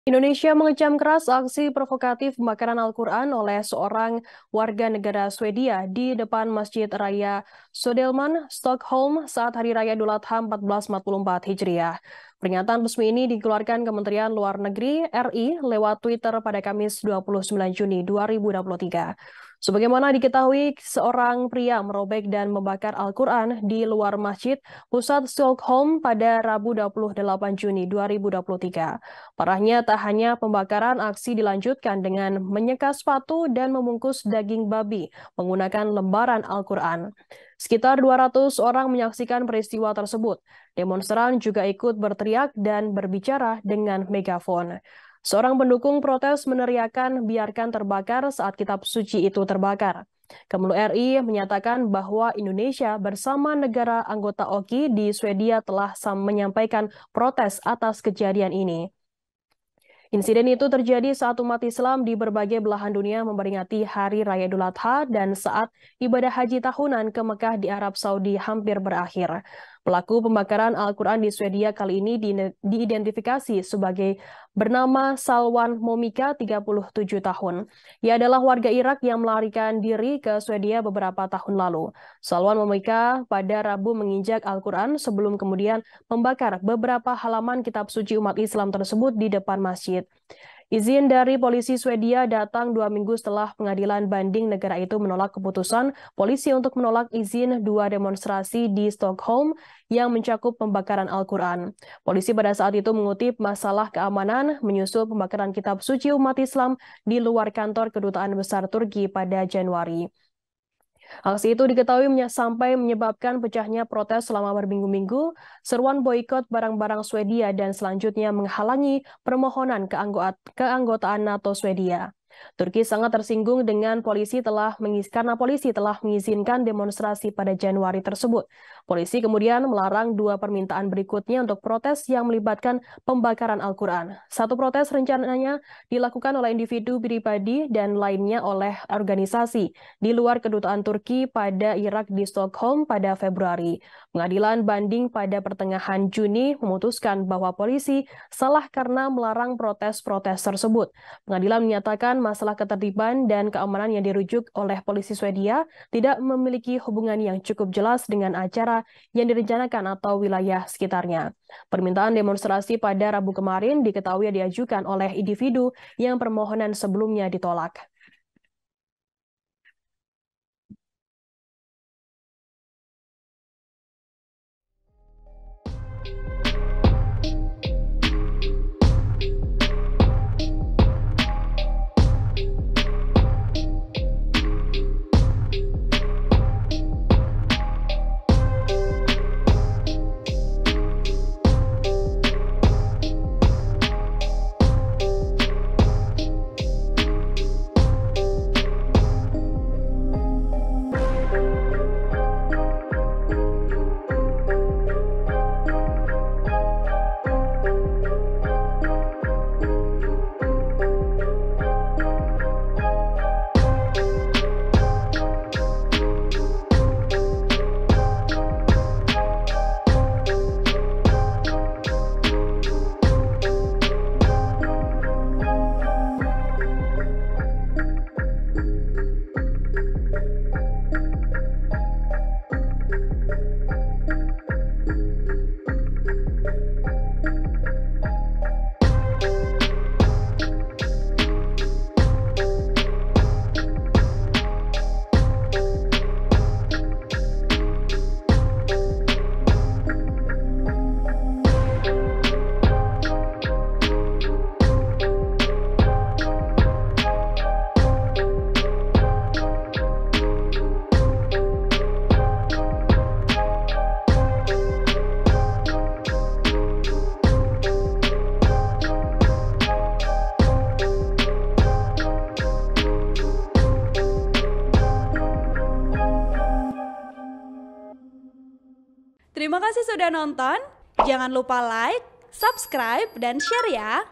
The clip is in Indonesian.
Indonesia mengecam keras aksi provokatif pembakaran Al-Quran oleh seorang warga negara Swedia di depan Masjid Raya Södermalm, Stockholm saat Hari Raya Idul Adha 1444 Hijriah. Pernyataan resmi ini dikeluarkan Kementerian Luar Negeri RI lewat Twitter pada Kamis 29 Juni 2023. Sebagaimana diketahui, seorang pria merobek dan membakar Al-Quran di luar Masjid Pusat Stockholm pada Rabu 28 Juni 2023. Parahnya, tak hanya pembakaran, aksi dilanjutkan dengan menyeka sepatu dan membungkus daging babi menggunakan lembaran Al-Quran. Sekitar 200 orang menyaksikan peristiwa tersebut. Demonstran juga ikut berteriak dan berbicara dengan megafon. Seorang pendukung protes meneriakan biarkan terbakar saat kitab suci itu terbakar. Kemlu RI menyatakan bahwa Indonesia bersama negara anggota OKI di Swedia telah menyampaikan protes atas kejadian ini. Insiden itu terjadi saat umat Islam di berbagai belahan dunia memperingati Hari Raya Idul Adha dan saat ibadah haji tahunan ke Mekah di Arab Saudi hampir berakhir. Pelaku pembakaran Al-Quran di Swedia kali ini diidentifikasi sebagai bernama Salwan Momika, 37 tahun. Ia adalah warga Irak yang melarikan diri ke Swedia beberapa tahun lalu. Salwan Momika pada Rabu menginjak Al-Quran sebelum kemudian membakar beberapa halaman kitab suci umat Islam tersebut di depan masjid. Izin dari polisi Swedia datang 2 minggu setelah pengadilan banding negara itu menolak keputusan polisi untuk menolak izin 2 demonstrasi di Stockholm yang mencakup pembakaran Al-Quran. Polisi pada saat itu mengutip masalah keamanan menyusul pembakaran kitab suci umat Islam di luar kantor Kedutaan Besar Turki pada Januari. Aksi itu diketahui sampai menyebabkan pecahnya protes selama berminggu-minggu, seruan boikot barang-barang Swedia dan selanjutnya menghalangi permohonan keanggotaan NATO Swedia. Turki sangat tersinggung dengan karena polisi telah mengizinkan demonstrasi pada Januari tersebut. Polisi kemudian melarang 2 permintaan berikutnya untuk protes yang melibatkan pembakaran Al-Quran. Satu protes rencananya dilakukan oleh individu pribadi dan lainnya oleh organisasi di luar kedutaan Turki pada Irak di Stockholm pada Februari. Pengadilan banding pada pertengahan Juni memutuskan bahwa polisi salah karena melarang protes-protes tersebut. Pengadilan menyatakan masalah ketertiban dan keamanan yang dirujuk oleh polisi Swedia tidak memiliki hubungan yang cukup jelas dengan acara yang direncanakan atau wilayah sekitarnya. Permintaan demonstrasi pada Rabu kemarin diketahui diajukan oleh individu yang permohonan sebelumnya ditolak. Terima kasih sudah nonton. Jangan lupa like, subscribe, dan share ya.